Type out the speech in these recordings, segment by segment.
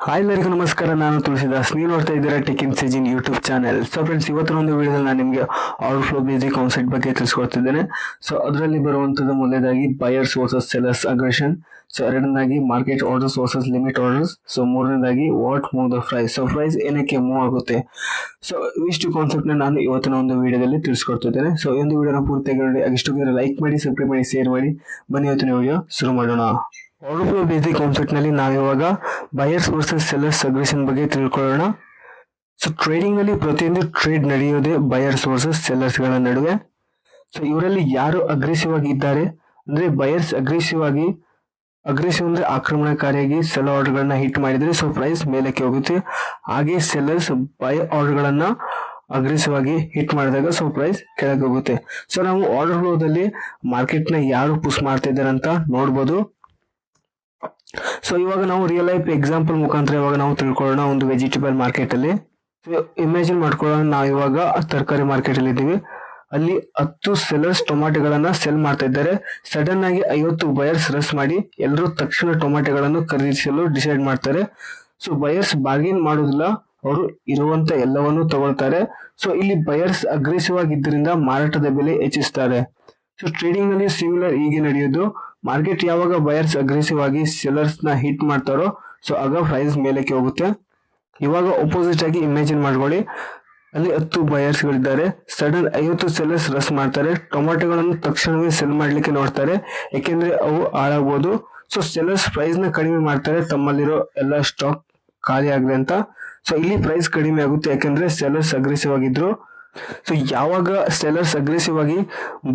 Hi ಎಲ್ಲರಿಗೂ ನಮಸ್ಕಾರ. ನಾನು ತುಳಸಿದಾಸ್. ನೀವು ನೋಡ್ತಾ ಇದ್ದೀರಾ ಟೆಕ್ ಇನ್ ಸೆಜಿನ್ ಯೂಟ್ಯೂಬ್ ಚಾನೆಲ್. ಸೊ ಫ್ರೆಂಡ್ಸ್, ಇವತ್ತಿನ ಒಂದು ವಿಡಿಯೋದಲ್ಲಿ ನಾನು ನಿಮಗೆ ಆರ್ಡರ್ ಫ್ಲೋ ಬೇಸಿಕ್ ಕಾನ್ಸೆಪ್ಟ್ ಬಗ್ಗೆ ತಿಳಿಸ್ಕೊಡ್ತಿದ್ದೇನೆ. ಸೊ ಅದರಲ್ಲಿ ಬರುವಂಥದ್ದು ಮೊದಲನೇದಾಗಿ buyers versus sellers aggression. So ಎರಡನೇದಾಗಿ market orders versus limit orders. So ಮೂರನೇದಾಗಿ what move the price. So price ಏನಕ್ಕೆ ಮೂವ್ ಆಗುತ್ತೆ. ಸೊ ಇಷ್ಟು ಕಾನ್ಸೆಪ್ಟ್ ನಾನು ಇವತ್ತಿನ ಒಂದು ವಿಡಿಯೋದಲ್ಲಿ ತಿಳಿಸ್ಕೊಡ್ತಿದ್ದೇನೆ. ಸೊ ಈ ಒಂದು ವಿಡಿಯೋನ ಪೂರ್ತಿಯಾಗಿ ನೋಡಿ. ಇಷ್ಟು ಲೈಕ್ ಮಾಡಿ, ಸಬ್ಸ್ಕ್ರೈಬ್ ಮಾಡಿ, ಶೇರ್ ಮಾಡಿ. ಬನ್ನಿ ಇವತ್ತಿನ ವಿಡಿಯೋ ಶುರು ಮಾಡೋಣ. ಆರ್ಡರ್ ಫ್ಲೋ ಬೇಸಿಕ್ ಕಾನ್ಸೆಪ್ಟ್ ನಲ್ಲಿ ನಾವಿವಾಗ ಬಯರ್ಸ್ ವರ್ಸಸ್ ಸೆಲ್ಲರ್ಸ್ ಅಗ್ರೆಷನ್ ಬಗ್ಗೆ ತಿಳ್ಕೊಳ್ಳೋಣ. ಸೊ ಟ್ರೇಡಿಂಗ್ ನಲ್ಲಿ ಪ್ರತಿಯೊಂದು ಟ್ರೇಡ್ ನಡೆಯೋದೇ ಬಯರ್ಸ್ ವರ್ಸಸ್ ಸೆಲ್ಲರ್ಸ್ ಗಳ ನಡುವೆ. ಸೊ ಇವರಲ್ಲಿ ಯಾರು ಅಗ್ರೆಸಿವ್ ಆಗಿ ಇದ್ದಾರೆ ಅಂದ್ರೆ ಬಯರ್ಸ್ ಅಗ್ರೆಸಿವ್ ಅಂದ್ರೆ ಆಕ್ರಮಣಕಾರಿಯಾಗಿ ಸೆಲ್ ಆರ್ಡರ್ ಗಳನ್ನ ಹಿಟ್ ಮಾಡಿದ್ರೆ ಸೊ ಪ್ರೈಸ್ ಮೇಲಕ್ಕೆ ಹೋಗುತ್ತೆ. ಹಾಗೆ ಸೆಲ್ಲರ್ಸ್ ಬೈ ಆರ್ಡರ್ ಗಳನ್ನ ಅಗ್ರೆಸಿವ್ ಆಗಿ ಹಿಟ್ ಮಾಡಿದಾಗ ಸೊ ಪ್ರೈಸ್ ಕೆಳಗೆ ಹೋಗುತ್ತೆ. ಸೊ ನಾವು ಆರ್ಡರ್ ಫ್ಲೋದಲ್ಲಿ ಮಾರ್ಕೆಟ್ ನ ಯಾರು ಪುಷ್ ಮಾಡ್ತಾ ಇದ್ದಾರೆ ಅಂತ ನೋಡ್ಬೋದು. ಸೊ ಇವಾಗ ನಾವು ರಿಯಲ್ ಲೈಫ್ ಎಕ್ಸಾಂಪಲ್ ಮುಖಾಂತರ ಇವಾಗ ನಾವು ತಿಳ್ಕೊಳ್ಳೋಣ. ಒಂದು ವೆಜಿಟೇಬಲ್ ಮಾರ್ಕೆಟ್ ಅಲ್ಲಿ ಇಮ್ಯಾಜಿನ್ ಮಾಡ್ಕೊಳ್ಳೋಣ, ನಾವು ಇವಾಗ ತರಕಾರಿ ಮಾರ್ಕೆಟ್ ಅಲ್ಲಿ ಇದ್ದೀವಿ. ಅಲ್ಲಿ 10 ಸೆಲ್ಲರ್ಸ್ ಟೊಮಾಟೋಗಳನ್ನ ಸೆಲ್ ಮಾಡ್ತಾ ಇದ್ದಾರೆ. ಸಡನ್ ಆಗಿ 50 ಬಯರ್ಸ್ ರಸ್ ಮಾಡಿ ಎಲ್ಲರೂ ತಕ್ಷಣ ಟೊಮಾಟೋಗಳನ್ನು ಖರೀದಿಸಲು ಡಿಸೈಡ್ ಮಾಡ್ತಾರೆ. ಸೊ ಬಯರ್ಸ್ ಬಾರ್ಗೇನ್ ಮಾಡೋದಿಲ್ಲ, ಅವರು ಇರುವಂತ ಎಲ್ಲವನ್ನು ತಗೊಳ್ತಾರೆ. ಸೊ ಇಲ್ಲಿ ಬಯರ್ಸ್ ಅಗ್ರೆಸಿವ್ ಆಗಿದ್ದರಿಂದ ಮಾರಾಟದ ಬೆಲೆ ಹೆಚ್ಚಿಸ್ತಾರೆ. ಸೊ ಟ್ರೇಡಿಂಗ್ ನಲ್ಲಿ ಸಿಮಿಲರ್ ಹೀಗೆ ನಡೆಯೋದು. ಮಾರ್ಕೆಟ್ ಯಾವಾಗ ಬಯರ್ಸ್ ಅಗ್ರೆಸಿವ್ ಆಗಿ ಸೆಲ್ಲರ್ಸ್ ನ ಹಿಟ್ ಮಾಡ್ತಾರೋ ಸೊ ಆಗ ಪ್ರೈಸ್ ಮೇಲಕ್ಕೆ ಹೋಗುತ್ತೆ. ಇವಾಗ ಅಪೋಸಿಟ್ ಆಗಿ ಇಮ್ಯಾಜಿನ್ ಮಾಡ್ಕೊಳ್ಳಿ, ಅಲ್ಲಿ 10 ಬಯರ್ಸ್ ಗಳಿದ್ದಾರೆ. ಸಡನ್ 50 ಸೆಲ್ಲರ್ಸ್ ರಸ್ ಮಾಡ್ತಾರೆ. ಟೊಮಾಟೋಗಳನ್ನು ತಕ್ಷಣವೇ ಸೆಲ್ ಮಾಡ್ಲಿಕ್ಕೆ ನೋಡ್ತಾರೆ, ಯಾಕೆಂದ್ರೆ ಅವು ಹಾಳಾಗಬಹುದು. ಸೊ ಸೆಲ್ಲರ್ಸ್ ಪ್ರೈಸ್ ನ ಕಡಿಮೆ ಮಾಡ್ತಾರೆ, ತಮ್ಮಲ್ಲಿರೋ ಎಲ್ಲ ಸ್ಟಾಕ್ ಖಾಲಿ ಆಗಲಿ ಅಂತ. ಸೊ ಇಲ್ಲಿ ಪ್ರೈಸ್ ಕಡಿಮೆ ಆಗುತ್ತೆ, ಯಾಕಂದ್ರೆ ಸೆಲ್ಲರ್ಸ್ ಅಗ್ರೆಸಿವ್ ಆಗಿದ್ರು. ಸೊ ಯಾವಾಗ ಸೆಲ್ಲರ್ಸ್ ಅಗ್ರೆಸಿವ್ ಆಗಿ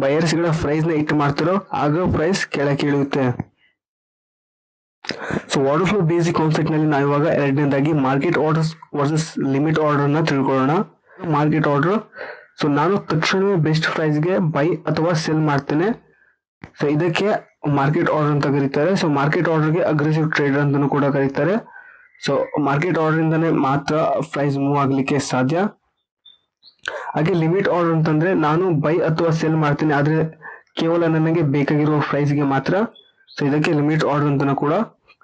ಬಯರ್ಸ್ ಗಳ ಪ್ರೈಸ್ ನ ಹಿಟ್ ಮಾಡ್ತಾರೋ ಆಗ ಪ್ರೈಸ್ ಕೆಳಕ್ಕೆ ಇಳಿಯುತ್ತೆ. So order flow basic concept ನಲ್ಲಿ ನಾವು ಇವಾಗ ಎರಡನೇದಾಗಿ market orders versus limit order ನ ತಿಳ್ಕೊಳ್ಳೋಣ. ಮಾರ್ಕೆಟ್ ಆರ್ಡರ್, ಸೊ ನಾನು ತಕ್ಷಣವೇ ಬೆಸ್ಟ್ ಪ್ರೈಸ್ ಗೆ ಬೈ ಅಥವಾ ಸೆಲ್ ಮಾಡ್ತೇನೆ. ಸೊ ಇದಕ್ಕೆ ಮಾರ್ಕೆಟ್ ಆರ್ಡರ್ ಅಂತ ಕರೀತಾರೆ. ಸೊ ಮಾರ್ಕೆಟ್ ಆರ್ಡರ್ ಗೆ ಅಗ್ರೆಸಿವ್ ಟ್ರೇಡರ್ ಅಂತಾನೂ ಕೂಡ ಕರೀತಾರೆ. ಸೊ ಮಾರ್ಕೆಟ್ ಆರ್ಡರ್ ಇಂದಾನೆ ಮಾತ್ರ ಪ್ರೈಸ್ ಮೂವ್ ಆಗ್ಲಿಕ್ಕೆ ಸಾಧ್ಯ. ಹಾಗೆ ಲಿಮಿಟ್ ಆರ್ಡರ್ ಅಂತಂದ್ರೆ ನಾನು ಬೈ ಅಥವಾ ಸೆಲ್ ಮಾಡ್ತೀನಿ, ಆದ್ರೆ ಕೇವಲ ನನಗೆ ಬೇಕಾಗಿರುವ ಪ್ರೈಸ್ ಗೆ ಮಾತ್ರ. ಸೊ ಇದಕ್ಕೆ ಲಿಮಿಟ್ ಆರ್ಡರ್ ಅಂತಾನೂ ಕೂಡ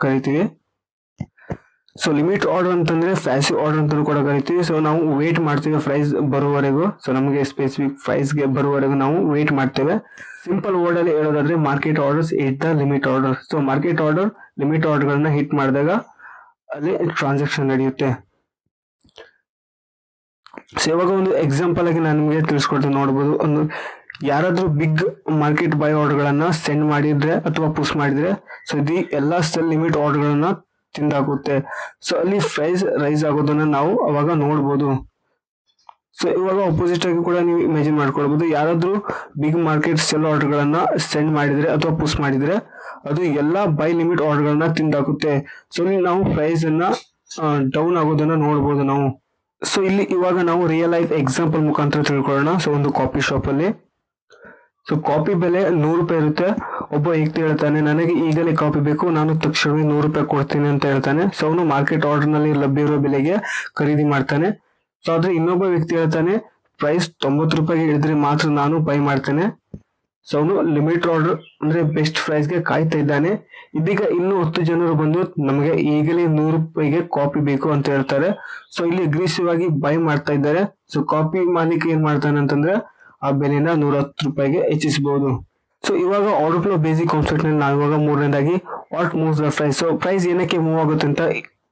ಕರಿತೀವಿ. ಸೊ ಲಿಮಿಟ್ ಆರ್ಡರ್ ಅಂತಂದ್ರೆ ಫ್ಯಾಸಿವ್ ಆರ್ಡರ್ ಅಂತಾನೂ ಕೂಡ ಕರಿತೀವಿ. ಸೊ ನಾವು ವೇಟ್ ಮಾಡ್ತೀವಿ ಪ್ರೈಸ್ ಬರುವವರೆಗೂ. ಸೊ ನಮಗೆ ಸ್ಪೆಸಿಫಿಕ್ ಪ್ರೈಸ್ ಗೆ ಬರುವವರೆಗೂ ನಾವು ವೇಟ್ ಮಾಡ್ತೇವೆ. ಸಿಂಪಲ್ ವರ್ಡ್ ಅಲ್ಲಿ ಹೇಳೋದಾದ್ರೆ market orders hit the limit order. So market order limit order ಗಳನ್ನ ಹಿಟ್ ಮಾಡಿದಾಗ ಅಲ್ಲಿ ಟ್ರಾನ್ಸಾಕ್ಷನ್ ನಡೆಯುತ್ತೆ. ಸೊ ಇವಾಗ ಒಂದು ಎಕ್ಸಾಂಪಲ್ ಆಗಿ ನಾನು ನಿಮಗೆ ತಿಳಿಸ್ಕೊಡ್ತೀನಿ, ನೋಡಬಹುದು. ಒಂದು ಯಾರಾದ್ರೂ ಬಿಗ್ ಮಾರ್ಕೆಟ್ ಬೈ ಆರ್ಡರ್ ಗಳನ್ನ ಸೆಂಡ್ ಮಾಡಿದ್ರೆ ಅಥವಾ ಪುಷ್ ಮಾಡಿದ್ರೆ ಸೊ ಇದು ಎಲ್ಲಾ ಸೆಲ್ ಲಿಮಿಟ್ ಆರ್ಡರ್ ಗಳನ್ನ ತಿಂದಾಕುತ್ತೆ. ಸೊ ಅಲ್ಲಿ ಪ್ರೈಸ್ ರೈಸ್ ಆಗೋದನ್ನ ನಾವು ಅವಾಗ ನೋಡ್ಬೋದು. ಸೊ ಇವಾಗ ಅಪೋಸಿಟ್ ಆಗಿ ಕೂಡ ನೀವು ಇಮ್ಯಾಜಿನ್ ಮಾಡ್ಕೊಳ್ಬಹುದು, ಯಾರಾದ್ರೂ ಬಿಗ್ ಮಾರ್ಕೆಟ್ ಸೆಲ್ ಆರ್ಡರ್ ಗಳನ್ನ ಸೆಂಡ್ ಮಾಡಿದ್ರೆ ಅಥವಾ ಪುಷ್ ಮಾಡಿದ್ರೆ ಅದು ಎಲ್ಲಾ ಬೈ ಲಿಮಿಟ್ ಆರ್ಡರ್ ಗಳನ್ನ ತಿಂದಾಕುತ್ತೆ. ಸೊ ಇಲ್ಲಿ ನಾವು ಪ್ರೈಸ್ ಅನ್ನ ಡೌನ್ ಆಗೋದನ್ನ ನೋಡ್ಬೋದು ನಾವು. ಸೊ ಇಲ್ಲಿ ಇವಾಗ ನಾವು ರಿಯಲ್ ಲೈಫ್ ಎಕ್ಸಾಂಪಲ್ ಮುಖಾಂತರ ತಿಳ್ಕೊಳ್ಳೋಣ. ಸೊ ಒಂದು ಕಾಫಿ ಶಾಪ್ ಅಲ್ಲಿ ಸೊ ಕಾಫಿ ಬೆಲೆ 100 ರೂಪಾಯಿ ಇರುತ್ತೆ. ಒಬ್ಬ ವ್ಯಕ್ತಿ ಹೇಳ್ತಾನೆ, ನನಗೆ ಈಗಲೇ ಕಾಫಿ ಬೇಕು, ನಾನು ತಕ್ಷಣವೇ 100 ರೂಪಾಯಿ ಕೊಡ್ತೀನಿ ಅಂತ ಹೇಳ್ತಾನೆ. ಸೊ ಅವನು ಮಾರ್ಕೆಟ್ ಆರ್ಡರ್ ನಲ್ಲಿ ಲಭ್ಯ ಇರೋ ಬೆಲೆಗೆ ಖರೀದಿ ಮಾಡ್ತಾನೆ. ಸೊ ಆದ್ರೆ ಇನ್ನೊಬ್ಬ ವ್ಯಕ್ತಿ ಹೇಳ್ತಾನೆ, ಪ್ರೈಸ್ 90 ರೂಪಾಯಿಗೆ ಇಳಿದ್ರೆ ಮಾತ್ರ ನಾನು ಬೈ ಮಾಡ್ತೇನೆ. ಸೊ ಅವನು ಲಿಮಿಟ್ ಆರ್ಡರ್ ಅಂದ್ರೆ ಬೆಸ್ಟ್ ಪ್ರೈಸ್ ಗೆ ಕಾಯ್ತಾ ಇದ್ದಾನೆ. ಇದೀಗ ಇನ್ನು 10 ಜನರು ಬಂದು ನಮಗೆ ಈಗಲೇ 100 ರೂಪಾಯಿಗೆ ಕಾಫಿ ಬೇಕು ಅಂತ ಹೇಳ್ತಾರೆ. ಸೊ ಇಲ್ಲಿ ಅಗ್ರೆಸಿವ್ ಆಗಿ ಬೈ ಮಾಡ್ತಾ ಇದ್ದಾರೆ. ಸೊ ಕಾಫಿ ಮಾಲೀಕ ಏನ್ ಮಾಡ್ತಾನೆ ಅಂತಂದ್ರೆ ಆ ಬೆಲೆನ 110 ರೂಪಾಯಿಗೆ ಹೆಚ್ಚಿಸಬಹುದು. ಸೊ ಇವಾಗ ಆರ್ಡರ್ ಫ್ಲೋ ಬೇಸಿಕ್ ಕಾನ್ಸೆಪ್ಟ್ ನಲ್ಲಿ ನಾವು ಇವಾಗ ಮೂರನೇದಾಗಿ what moves the price. So price ಏನಕ್ಕೆ ಮೂವ್ ಆಗುತ್ತೆ ಅಂತ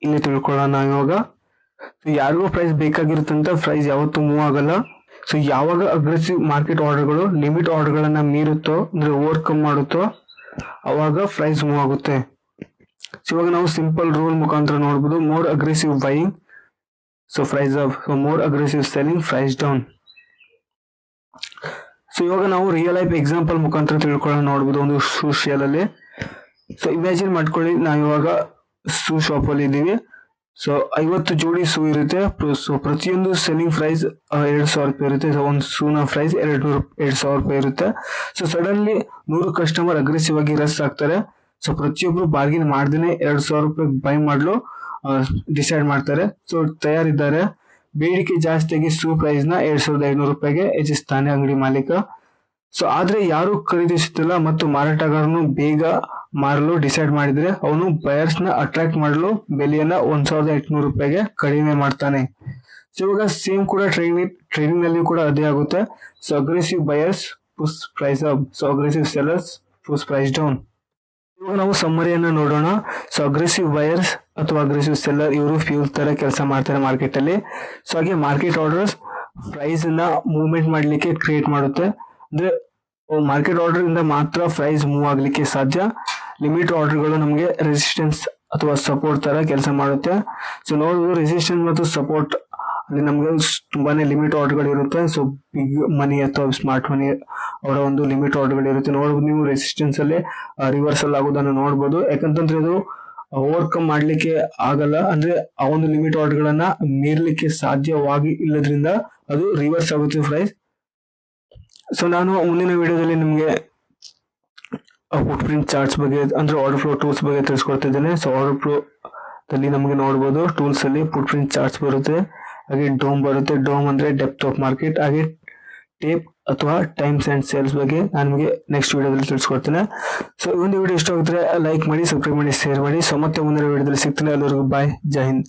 ಇಲ್ಲಿ ತಿಳ್ಕೊಳ್ಳೋಣ ನಾವು ಇವಾಗ. ಯಾರಿಗೂ ಪ್ರೈಸ್ ಬೇಕಾಗಿರುತ್ತಂತ ಪ್ರೈಸ್ ಯಾವತ್ತೂ ಮೂವ್ ಆಗಲ್ಲ. ಸೊ ಯಾವಾಗ ಅಗ್ರೆಸಿವ್ ಮಾರ್ಕೆಟ್ ಆರ್ಡರ್ಗಳು ಲಿಮಿಟ್ ಆರ್ಡರ್ ಗಳನ್ನ ಮೀರುತ್ತೋ ಅಂದ್ರೆ ಓವರ್ಕಮ್ ಮಾಡುತ್ತೋ ಅವಾಗ ಪ್ರೈಸ್ ಮೂವ್ ಆಗುತ್ತೆ. ಸೊ ಇವಾಗ ನಾವು ಸಿಂಪಲ್ ರೂಲ್ ಮುಖಾಂತರ ನೋಡಬಹುದು, more aggressive buying so price up, so more aggressive selling price down. So ಇವಾಗ ನಾವು ರಿಯಲ್ ಲೈಫ್ ಎಕ್ಸಾಂಪಲ್ ಮುಖಾಂತರ ತಿಳ್ಕೊಳ್ಳೋಣ. ನೋಡಬಹುದು ಒಂದು ಶೂ ಸೇಲ್ ಅಲ್ಲಿ. ಸೊ ಇಮ್ಯಾಜಿನ್ ಮಾಡ್ಕೊಳ್ಳಿ, ನಾವು ಇವಾಗ ಶೂ ಶಾಪ್ ಅಲ್ಲಿ ಇದ್ದೀವಿ. ಸೊ 50 ಜೋಡಿ ಶೂ ಇರುತ್ತೆ. ಸೊ ಪ್ರತಿಯೊಂದು ಸೆಲ್ಲಿಂಗ್ ಪ್ರೈಸ್ 2000 ರೂಪಾಯಿ ಇರುತ್ತೆ. ಸೊ ಒಂದು ಶೂನ ಪ್ರೈಸ್ 2000 ರೂಪಾಯಿ ಇರುತ್ತೆ. ಸೊ ಸಡನ್ಲಿ 100 ಕಸ್ಟಮರ್ ಅಗ್ರೆಸಿವ್ ಆಗಿ ರಸ್ ಆಗ್ತಾರೆ. ಸೊ ಪ್ರತಿಯೊಬ್ರು ಬಾರ್ಗಿನ್ ಮಾಡ್ದೇನೆ 2000 ರೂಪಾಯಿ ಬೈ ಮಾಡಲು ಡಿಸೈಡ್ ಮಾಡ್ತಾರೆ. ಸೊ ತಯಾರಿದ್ದಾರೆ. ಬೇಡಿಕೆ ಜಾಸ್ತಿಯಾಗಿ ಶೂ ಪ್ರೈಸ್ ನ 2500 ರೂಪಾಯಿಗೆ ಹೆಚ್ಚಿಸ್ತಾನೆ ಅಂಗಡಿ ಮಾಲೀಕ. ಸೊ ಆದ್ರೆ ಯಾರು ಖರೀದಿಸುತ್ತಿಲ್ಲ ಮತ್ತು ಮಾರಾಟಗಾರನು ಬೇಗ ಮಾರಲು ಡಿಸೈಡ್ ಮಾಡಿದ್ರೆ ಅವನು ಬಯರ್ಸ್ ನ ಅಟ್ರಾಕ್ಟ್ ಮಾಡಲು ಬೆಲೆಯನ್ನ 1800 ರೂಪಾಯಿಗೆ ಕಡಿಮೆ ಮಾಡ್ತಾನೆ. ಸೊ ಇವಾಗ ಸೇಮ್ ಕೂಡ ಟ್ರೇಡಿಂಗ್ ನಲ್ಲಿ ಕೂಡ ಅದೇ ಆಗುತ್ತೆ. So aggressive buyers push price up, so aggressive sellers push price down. ಇವಾಗ ನಾವು ಸಮ್ಮರಿಯನ್ನ ನೋಡೋಣ. ಸೊ ಅಗ್ರೆಸಿವ್ ಬಯರ್ಸ್ ಅಥವಾ ಅಗ್ರೆಸಿವ್ ಸೆಲ್ಲರ್ ಇವರು ಫ್ಯೂಲ್ ತರ ಕೆಲಸ ಮಾಡ್ತಾರೆ ಮಾರ್ಕೆಟ್ ಅಲ್ಲಿ. ಸೊ ಹಾಗೆ ಮಾರ್ಕೆಟ್ ಆರ್ಡರ್ಸ್ ಪ್ರೈಸ್ ನ ಮೂವ್ಮೆಂಟ್ ಮಾಡ್ಲಿಕ್ಕೆ ಕ್ರಿಯೇಟ್ ಮಾಡುತ್ತೆ. ಅಂದ್ರೆ ಮಾರ್ಕೆಟ್ ಆರ್ಡರ್ ಇಂದ ಮಾತ್ರ ಪ್ರೈಸ್ ಮೂವ್ ಆಗ್ಲಿಕ್ಕೆ ಸಾಧ್ಯ. ಲಿಮಿಟ್ ಆರ್ಡರ್ಗಳು ನಮಗೆ ರೆಸಿಸ್ಟೆನ್ಸ್ ಅಥವಾ ಸಪೋರ್ಟ್ ತರ ಕೆಲಸ ಮಾಡುತ್ತೆ. ಸೊ ನೋಡಬಹುದು ರೆಸಿಸ್ಟೆನ್ಸ್ ಮತ್ತು ಸಪೋರ್ಟ್ ಅಲ್ಲಿ ನಮ್ಗೆ ತುಂಬಾನೇ ಲಿಮಿಟ್ ಆರ್ಡರ್ಗಳು ಇರುತ್ತೆ. ಸೊ ಬಿಗ್ ಮನಿ ಅಥವಾ ಸ್ಮಾರ್ಟ್ ಮನಿ ಅವರ ಒಂದು ಲಿಮಿಟ್ ಆರ್ಡರ್ಗಳು ಇರುತ್ತೆ. ನೋಡಬಹುದು ನೀವು ರೆಸಿಸ್ಟೆನ್ಸ್ ಅಲ್ಲಿ ರಿವರ್ಸಲ್ ಆಗೋದನ್ನು ನೋಡಬಹುದು. ಯಾಕಂತಂದ್ರೆ ಇದು ಓವರ್ಕಮ್ ಮಾಡ್ಲಿಕ್ಕೆ ಆಗಲ್ಲ, ಅಂದ್ರೆ ಆ ಒಂದು ಲಿಮಿಟ್ ಆರ್ಡರ್ಗಳನ್ನ ಮೀರ್ಲಿಕ್ಕೆ ಸಾಧ್ಯವಾಗಿ ಇಲ್ಲದ್ರಿಂದ ಅದು ರಿವರ್ಸ್ ಆಗುತ್ತೆ ಪ್ರೈಸ್. ಸೊ ನಾನು ಮುಂದಿನ ವಿಡಿಯೋದಲ್ಲಿ ನಿಮ್ಗೆ ಫುಟ್ ಪ್ರಿಂಟ್ ಚಾರ್ಟ್ಸ್ ಬಗ್ಗೆ ಅಂದ್ರೆ ಆರ್ಡರ್ ಫ್ಲೋ ಟೂಲ್ಸ್ ಬಗ್ಗೆ ತಿಳಿಸ್ಕೊಡ್ತಿದ್ದೇನೆ. ಸೊ ಆರ್ಡರ್ ಫ್ಲೋ ದಲ್ಲಿ ನಮಗೆ ನೋಡಬಹುದು ಟೂಲ್ಸ್ ಅಲ್ಲಿ ಫುಟ್ ಪ್ರಿಂಟ್ ಚಾರ್ಟ್ಸ್ ಬರುತ್ತೆ, ಹಾಗೆ ಡೋಮ್ ಬರುತ್ತೆ. ಡೋಮ್ ಅಂದ್ರೆ ಡೆಪ್ತ್ ಆಫ್ ಮಾರ್ಕೆಟ್, ಹಾಗೆ ಟೇಪ್ ಅಥವಾ ಟೈಮ್ಸ್ ಅಂಡ್ ಸೇಲ್ಸ್ ಬಗ್ಗೆ ನಾನು ನಿಮಗೆ ನೆಕ್ಸ್ಟ್ ವಿಡಿಯೋದಲ್ಲಿ ತಿಳಿಸ್ಕೊಡ್ತೇನೆ. ಸೊ ಈ ಒಂದು ವಿಡಿಯೋ ಇಷ್ಟ ಆಗಿದ್ರೆ ಲೈಕ್ ಮಾಡಿ, ಸಬ್ಸ್ಕ್ರೈಬ್ ಮಾಡಿ, ಶೇರ್ ಮಾಡಿ. ಸೊ ಮತ್ತೆ ಮುಂದಿನ ವಿಡಿಯೋದಲ್ಲಿ ಸಿಗ್ತೇನೆ. ಎಲ್ಲರಿಗೂ ಬಾಯ್, ಜೈ ಹಿಂದ್.